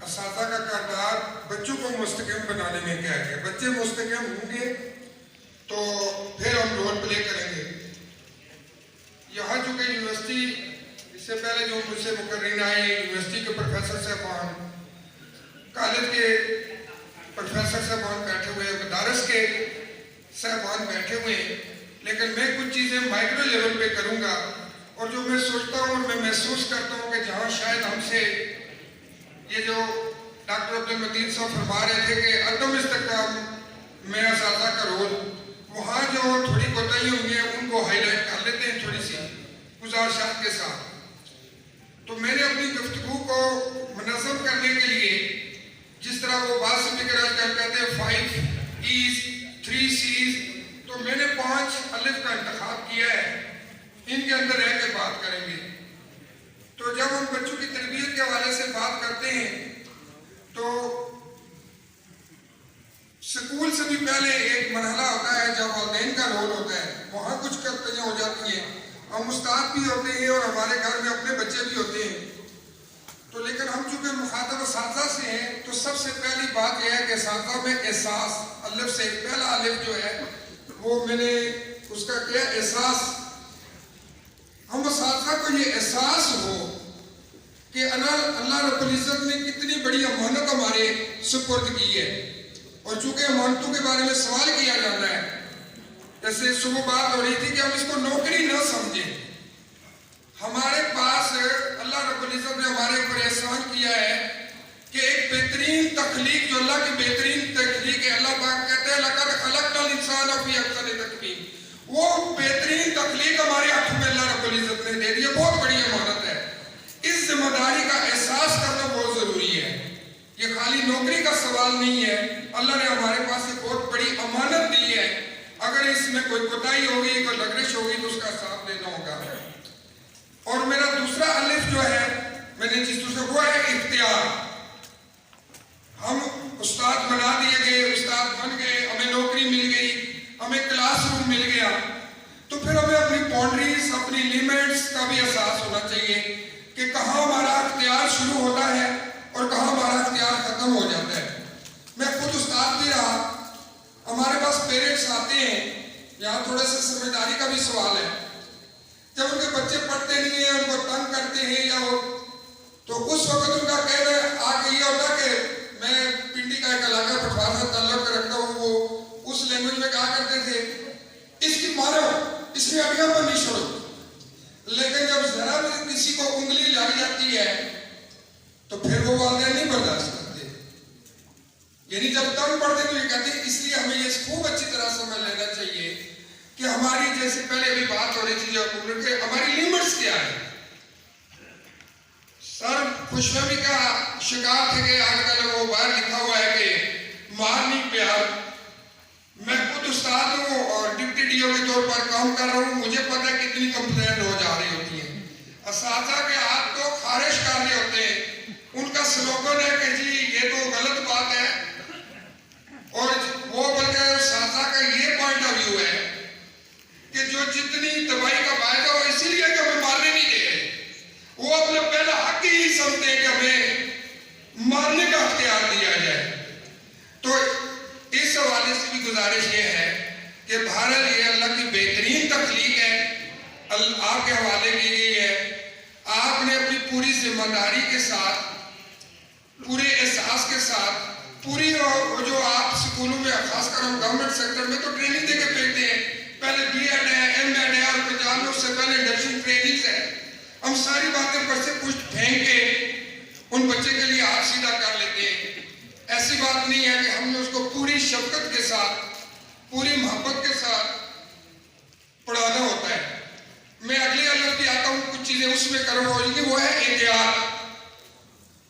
اساتذہ کا کردار بچوں کو مستحکم بنانے میں کیا ہے. بچے مستحکم ہوں گے تو پھر ہم رول پلے کریں گے. یہاں چونکہ یونیورسٹی اس سے پہلے جو مجھ سے مقررین آئے یونیورسٹی کے پروفیسر صاحبان, کالج کے پروفیسر صاحبان بیٹھے ہوئے, مدارس کے صاحبان بیٹھے ہوئے ہیں, لیکن میں کچھ چیزیں مائکرو لیول پہ کروں گا. اور جو میں سوچتا ہوں اور میں محسوس کرتا ہوں کہ جہاں شاید ہم سے یہ جو ڈاکٹر عبدالمتین صاحب فرما رہے تھے کہ عدم استحکام میں اساتذہ کا رول, وہاں جو تھوڑی کوتاہی ہوئی ہیں ان کو ہائی لائٹ کر لیتے ہیں تھوڑی سی گزارشات کے ساتھ. تو میں نے اپنی گفتگو کو منظم کرنے کے لیے جس طرح وہ بعض اسپیکر آج کل کہتے ہیں 5 E's 3 C's, تو میں نے 5 الف کا انتخاب کیا ہے, ان کے اندر رہ کے بات کریں گے. تو جب ہم بچوں کی تربیت کے حوالے سے بات کرتے ہیں تو سکول سے بھی پہلے ایک مرحلہ ہوتا ہے جب والدین کا رول ہوتا ہے, وہاں کچھ کرتیاں ہو جاتی ہیں. ہم استاد بھی ہوتے ہیں اور ہمارے گھر میں اپنے بچے بھی ہوتے ہیں. تو لیکن ہم چونکہ مخاطب اساتذہ سے ہیں تو سب سے پہلی بات یہ ہے کہ اساتذہ میں احساس, الف سے پہلا الف جو ہے وہ میں نے اس کا کیا احساس. ہم اساتذہ کو یہ احساس ہو کہ اللہ رب العزت نے کتنی بڑی امانت ہمارے سپرد کی ہے. اور چونکہ امانتوں کے بارے میں سوال کیا جاتا ہے, جیسے صبح بات ہو رہی تھی کہ ہم اس کو نوکری نہ سمجھیں. ہمارے پاس اللہ رب العزت نے ہمارے اوپر احسان کیا ہے کہ ایک بہترین تخلیق, جو اللہ کی بہترین تخلیق ہے, اللہ پاک کہتے ہیں لَقَدْ خَلَقْنَا الْإِنسَانَ فِي أَحْسَنِ تَقْوِيمٍ, وہ بہترین تخلیق ہمارے ہاتھوں میں اللہ رب العزت نے دے دی ہے. بہت بڑی امانت ہے. اس ذمہ داری کا احساس کرنا بہت ضروری ہے. یہ خالی نوکری کا سوال نہیں ہے, اللہ نے ہمارے پاس ایک بہت بڑی امانت دی ہے. اگر اس میں کوئی کوتاہی ہوگی, کوئی لغزش ہوگی تو اس کا حساب دینا ہوگا. اور میرا دوسرا الف جو ہے میں نے جس سے وہ ہے اختیار. ہم استاد بنا دیے گئے, استاد بن گئے, ہمیں نوکری مل گئی, ہمیں کلاس روم مل گیا, تو پھر ہمیں اپنی باؤنڈریز, اپنی لیمٹس کا بھی احساس ہونا چاہیے کہ کہاں ہمارا اختیار شروع ہوتا ہے اور کہاں ہمارا اختیار ختم ہو جاتا ہے. میں خود استاد بھی رہا. ہمارے پاس پیرنٹس آتے ہیں, یہاں تھوڑے سے سمجھداری کا بھی سوال ہے. جب ان کے بچے پڑھتے نہیں ہیں, ان کو تنگ کرتے ہیں یا وہ, تو اس وقت ان کا کہنا آگے یہ ہوتا کہ میں پنڈی کا ایک علاقہ پٹوار سے تعلق رکھتا ہوں, وہ اس لینگویج میں کہا کرتے تھے اس کی مارو, اس میں ابھی پر نہیں چھوڑو. لیکن جب ذرا بھی کسی کو انگلی لگ جاتی ہے تو پھر وہ والدین نہیں برداشت کرتے. یعنی جب تنگ پڑتے تو یہ کہتے ہیں. اس لیے ہمیں یہ خوب اچھی طرح سمجھ لینا چاہیے کہ ہماری, جیسے پہلے ابھی بات ہو رہی تھی جو ہماری لیمٹس کیا ہے. سر خوشفہمی کا شکار تھے کہ آج کل وہ باہر لکھا ہوا ہے کہ مار نہیں پیار. میں خود استاد ہوں اور ڈپٹی ڈی او کے طور پر کام کر رہا ہوں. مجھے پتہ ہے کتنی کمپلین ہو جا رہی ہوتی ہیں. اساتذہ کے ہاتھ تو خارش کر رہے ہوتے ہیں. ان کا سلوگن ہے کہ جی یہ تو غلط بات ہے, اور وہ بلکہ اساتذہ کا یہ پوائنٹ آف ویو ہے کہ جو جتنی تباہی کا فائدہ ہو اسی لیے کہ ہمیں مارنے نہیں دے رہے. وہ اپنا پہلا حق ہی سمجھتے ہیں کہ ہمیں مارنے کا اختیار دیا جائے. تو اس حوالے سے بھی گزارش یہ ہے کہ بہرحال یہ اللہ کی بہترین تخلیق ہے, آپ کے حوالے کی گئی ہے. آپ نے اپنی پوری ذمہ داری کے ساتھ, پورے احساس کے ساتھ, پوری جو آپ سکولوں میں, خاص کر ہم گورنمنٹ سیکٹر میں تو ٹریننگ دے کے بھیجتے ہیں. پہلے بی ایڈ ہے, ایم ایڈ ہے, اور 50 لوگ سے پہلے انڈکشن ٹریننگز ہے. ہم ساری باتیں پر سے پشت پھینک کے ان بچے کے لیے ہاتھ سیدھا کر لیتے ہیں. ایسی بات نہیں ہے کہ ہم نے اس کو پوری شفقت کے ساتھ, پوری محبت کے ساتھ پڑھانا ہوتا ہے. میں اگلی الف بھی آتا ہوں, کچھ چیزیں اس میں کروں گی, وہ ہے احتیاط.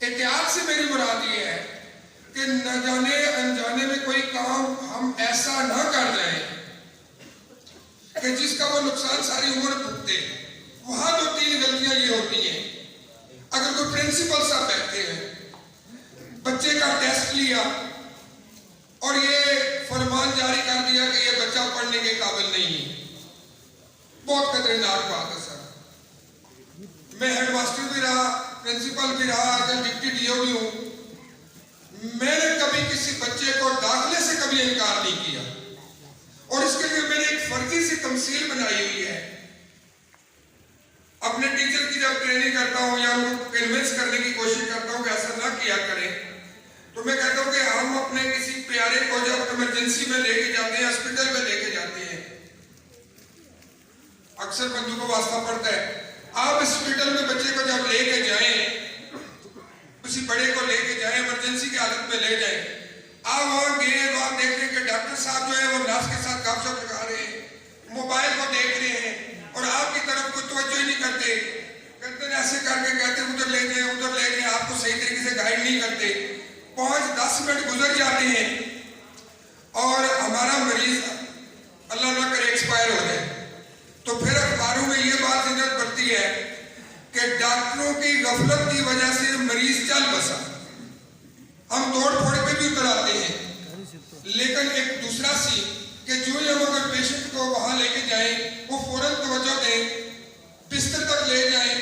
احتیاط سے میری مراد یہ ہے کہ نہ جانے انجانے میں کوئی کام ہم ایسا نہ کر جائیں کہ جس کا وہ نقصان ساری عمر بھگتے. وہاں 2-3 غلطیاں یہ ہوتی ہیں. اگر کوئی پرنسپل صاحب بیٹھتے ہیں, بچے کا ٹیسٹ لیا اور یہ فرمان جاری کر دیا کہ یہ بچہ پڑھنے کے قابل نہیں ہے, بہت خطرناک بات ہے سر. میں ہیڈ ماسٹر بھی رہا, پرنسپل بھی رہا, ڈپٹی ڈی او بھی ہوں. میں نے کبھی کسی بچے کو داخلے سے کبھی انکار نہیں کیا، اور اس کے لیے میں نے ایک فرضی سی تمثیل بنائی ہوئی ہے۔ اپنے ٹیچر کی جب ٹریننگ کرتا ہوں یا ان کو کنونس کرنے کی کوشش کرتا ہوں کہ ایسا نہ کیا کریں، تو میں کہتا ہوں کہ ہم اپنے کسی پیارے کو جب ایمرجنسی میں لے کے جاتے ہیں، ہاسپٹل میں لے کے جاتے ہیں، اکثر بندوں کو واسطہ پڑتا ہے، آپ ہاسپٹل میں بچے کو جب لے کے جائیں، کسی بڑے کو لے کے جائیں، ایمرجنسی کی حالت میں لے جائیں، آپ وہاں گئے تو آپ دیکھ رہے ہیں کہ ڈاکٹر صاحب جو ہے وہ نرس کے ساتھ گپ شپ لگا رہے ہیں، موبائل کو دیکھ رہے ہیں، اور آپ کی طرف کوئی توجہ ہی نہیں کرتے، کہتے ہیں ایسے کر کے کہتے ہیں ادھر لے جائیں ادھر لے جائیں، آپ کو صحیح طریقے سے گائیڈ نہیں کرتے۔ 5-10 منٹ گزر جاتے ہیں اور ہمارا مریض اللہ نہ کرے ایکسپائر ہو جائے، تو پھر اخباروں میں یہ بات نظر پڑتی ہے کہ ڈاکٹروں کی غفلت کی وجہ سے مریض چل بسا۔ ہم توڑ پھوڑ پہ بھی اتر آتے ہیں، لیکن ایک دوسرا سی کہ جو ہم اگر پیشنٹ کو وہاں لے کے جائیں، وہ فوراً توجہ دیں، بستر تک لے جائیں،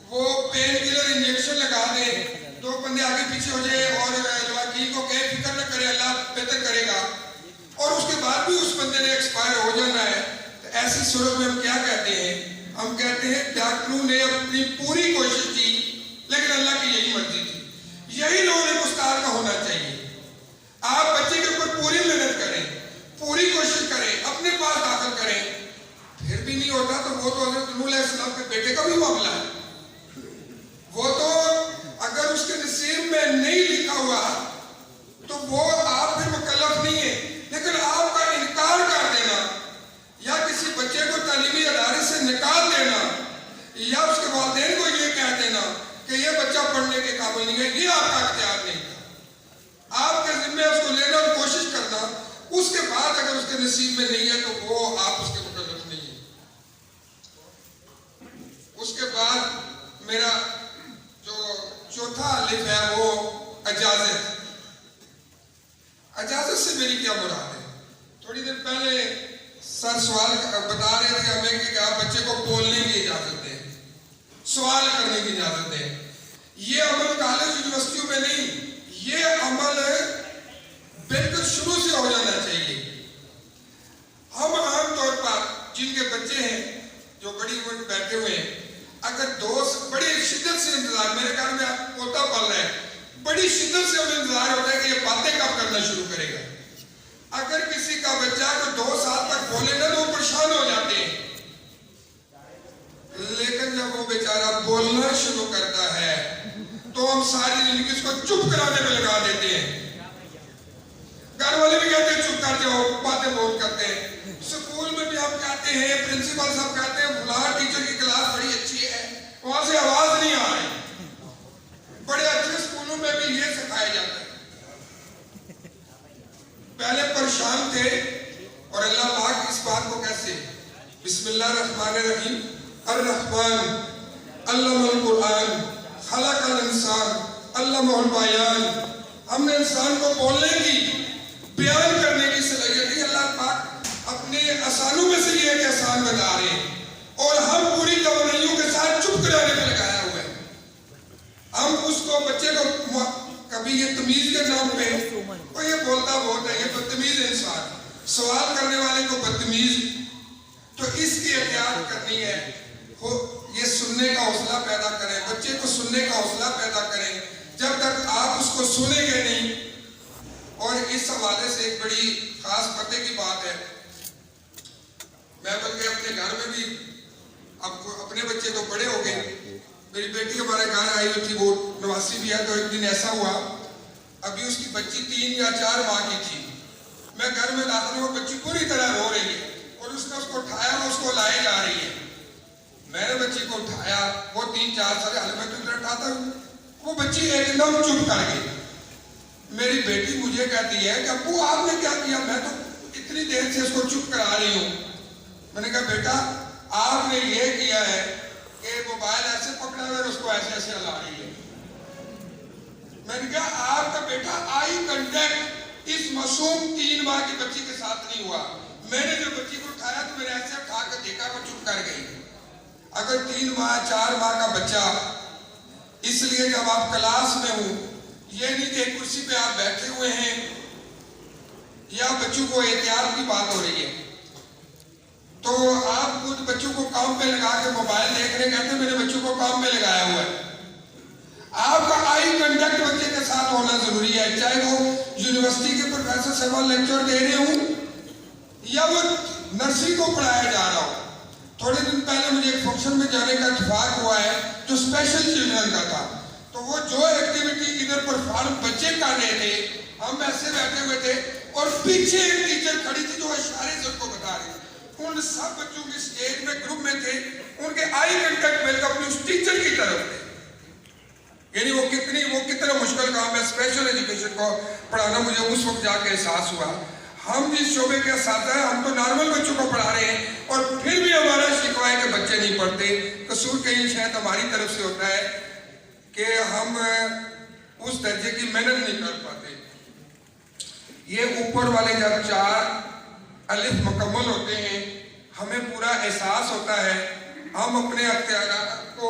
وہ پین کلر انجیکشن لگا دیں، 2 بندے آگے پیچھے ہو جائے اور وکیل کو کہیں فکر نہ کرے، اللہ بہتر کرے گا، اور اس کے بعد بھی اس بندے نے ایکسپائر ہو جانا ہے، تو ایسی صورت میں ہم کیا کہتے ہیں؟ ہم کہتے ہیں ڈاکٹروں نے اپنی پوری کوشش کی، لیکن اللہ کی یہی مرضی تھی۔ یہی لوگوں نے مستعار کا ہونا چاہیے۔ آپ بچے کے اوپر پوری محنت کریں، پوری کوشش کریں، اپنے پاس داخل کریں، پھر بھی نہیں ہوتا تو وہ تو حضرت نوح علیہ السلام کے بیٹے کا بھی معاملہ ہے، وہ تو اگر اس کے نصیب میں نہیں لکھا ہوا تو وہ آپ پھر مکلف نہیں ہے، لیکن آپ کا انکار کر دینا یا کسی بچے کو تعلیمی ادارے سے نکال دینا یا اس کے والدین کو یہ کہہ دینا کہ یہ بچہ پڑھنے کے قابل نہیں ہے، یہ آپ کا اختیار نہیں تھا۔ آپ کے ذمہ اس کو لینا اور کوشش کرنا، اس کے بعد اگر اس کے نصیب میں نہیں ہے تو وہ آپ اس کے مکلف نہیں ہے۔ اس کے بعد میرا جو چوتھا الف ہے وہ اجازت۔ اجازت سے میری کیا مراد ہے؟ تھوڑی دیر پہلے سر سوال بتا رہے تھے ہمیں کہ آپ بچے کو بولنے کی اجازت دیں، سوال کرنے کی اجازت دیں۔ یہ عمل کالج یونیورسٹیوں میں نہیں، یہ عمل بالکل شروع سے ہو جانا چاہیے۔ ہم عام طور پر جن کے بچے ہیں جو بڑی عمر میں بیٹھے ہوئے ہیں، اگر دوست بڑی شدت سے انتظار، میرے گھر میں آپ پوتا پل رہا ہے، بڑی شدت سے ہمیں انتظار ہوتا ہے کہ یہ باتیں کب کرنا شروع کرے گا۔ اگر کسی کا بچہ کو 2 سال تک بولے نا تو وہ پریشان ہو جاتے ہیں، لیکن جب وہ بیچارہ بولنا شروع کرتا ہے تو ہم ساری زندگی اس کو چپ کرانے میں لگا دیتے ہیں۔ گھر والے بھی کہتے ہیں چپ کر جاؤ، باتیں بہت کرتے ہیں، سکول میں بھی ہم کہتے ہیں، پرنسپل صاحب کہتے ہیں فلاں ٹیچر کی کلاس بڑی اچھی ہے، وہاں سے آواز نہیں آ رہی۔ بڑے اچھے سکولوں میں بھی یہ سکھایا جاتا ہے۔ پہلے پریشان تھے اور اللہ پاک اس بات کو کیسے، بسم اللہ الرحمن الرحیم، الرحمن علم القرآن خلق الانسان علمہ البیان، ہم نے انسان کو بولنے کی، بیان کرنے کی صلاحیت دی۔ اللہ پاک اپنے احسانوں میں سے یہ ایک احسان بتا رہے ہیں، اور ہم پوری توانائیوں کے ساتھ چپ کرانے میں لگایا ہوا ہے۔ ہم اس کو بچے کو کبھی یہ تمیز کے نام پہ، وہ یہ بولتا بہت ہے، یہ بدتمیز انسان، سوال کرنے والے کو بدتمیز، تو اس کی احتیاط کرنی ہے۔ یہ سننے کا حوصلہ پیدا کریں، بچے کو سننے کا حوصلہ پیدا کریں، جب تک آپ اس کو سنیں گے نہیں۔ اور اس حوالے سے ایک بڑی خاص پتے کی بات ہے، میں بلکہ اپنے گھر میں بھی، اب اپنے بچے تو بڑے ہو گئے، میری بیٹی ہمارے گھر آئی ہوئی تھی، وہ نواسی بھی ہے، تو ایک دن ایسا ہوا، ابھی اس کی بچی 3 یا 4 ماہ کی تھی، میں گھر میں داخل ہوں، بچی پوری طرح رو رہی ہے، اور اس نے اس کو اٹھایا اور اس کو لائے جا رہی ہے۔ میں نے بچی کو اٹھایا، وہ 3-4 سال حال میں تو ادھر اٹھاتا ہوں، وہ بچی ایک دم چپ کر گئی۔ میری بیٹی مجھے کہتی ہے کہ ابو آپ نے کیا کیا؟ میں تو اتنی دیر سے اس کو چپ کرا رہی ہوں۔ میں نے کہا بیٹا آپ نے یہ کیا ہے کہ موبائل ایسے پکڑا ہوا ہے، اس کو ایسے ایسے ہلا رہی ہے۔ میں نے کہا آپ کا بیٹا آئی کنٹیکٹ اس معصوم 3 ماہ کی بچی کے ساتھ نہیں ہوا۔ میں نے جو بچی کو اٹھایا تو میں نے ایسے اٹھا کر دیکھا، وہ چپ کر گئی۔ اگر 3 ماہ 4 ماہ کا بچہ، اس لیے جب آپ کلاس میں ہوں یہ نہیں کہ ایک کرسی پہ آپ بیٹھے ہوئے ہیں یا بچوں کو احتیاط کی بات ہو رہی ہے تو آپ خود بچوں کو کام پہ لگا کے موبائل دیکھ رہے کہتے ہیں میرے بچوں کو کام پہ لگایا ہوا ہے. آپ کا آئی کنٹیکٹ بچے کے ساتھ ہونا ضروری ہے, چاہے وہ یونیورسٹی کے پروفیسر صاحب لیکچر دے رہے ہوں یا وہ نرسری کو پڑھایا جا رہا ہو. تھوڑے دن پہلے مجھے ایک فنکشن میں جانے کا اتفاق ہوا ہے جو اسپیشل چلڈرن کا تھا, تو وہ جو ایکٹیویٹی ادھر پرفارم بچے کر رہے تھے ہم ایسے بیٹھے ہوئے تھے اور پیچھے ایک ٹیچر کھڑی تھی جو اشارے سے ان کو بتا رہی تھی. ان سب بچوں کے اسٹیج میں گروپ میں تھے, ان کے آئی کنٹیکٹ مل کر اپنی اس ٹیچر کی طرف تھے. یعنی وہ کتنا مشکل کام ہے اسپیشل ایجوکیشن کو پڑھانا. مجھے اس وقت جا کے احساس ہوا ہم جس شعبے کے اساتذہ ہیں ہم تو نارمل بچوں کو پڑھا رہے ہیں اور پھر بھی ہمارا شکوہ ہے کہ بچے نہیں پڑھتے. قصور کہیں شاید ہماری طرف سے ہوتا ہے کہ ہم اس درجے کی محنت نہیں کر پاتے. یہ اوپر والے جب 4 الف مکمل ہوتے ہیں ہمیں پورا احساس ہوتا ہے, ہم اپنے اختیارات کو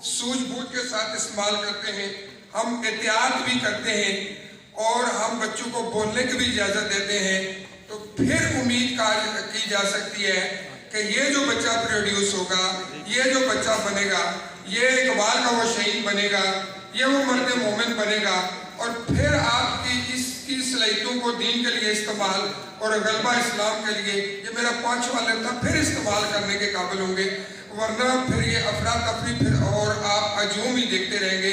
سوجھ بوجھ کے ساتھ استعمال کرتے ہیں, ہم احتیاط بھی کرتے ہیں اور ہم بچوں کو بولنے کی بھی اجازت دیتے ہیں. تو پھر امید کی جا سکتی ہے کہ یہ جو بچہ پروڈیوس ہوگا, یہ جو بچہ بنے گا, یہ اقبال کا وہ شہید بنے گا, یہ وہ مرد مومن بنے گا اور پھر آپ کی اس کی صلاحیتوں کو دین کے لیے استعمال اور غلبہ اسلام کے لیے, یہ میرا 5واں لفظ تھا, پھر استعمال کرنے کے قابل ہوں گے. ورنہ پھر یہ افراتفری پھر اور آپ ہجوم ہی دیکھتے رہیں گے.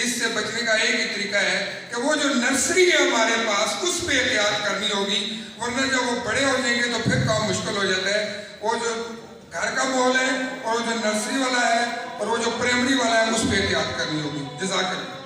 اس سے بچنے کا ایک ہی طریقہ ہے کہ وہ جو نرسری ہے ہمارے پاس اس پہ احتیاط کرنی ہوگی, ورنہ جب وہ بڑے ہو جائیں گے تو پھر کام مشکل ہو جاتا ہے. وہ جو گھر کا ماحول ہے اور وہ جو نرسری والا ہے اور وہ جو پرائمری والا ہے اس پہ احتیاط کرنی ہوگی. جزاک اللہ.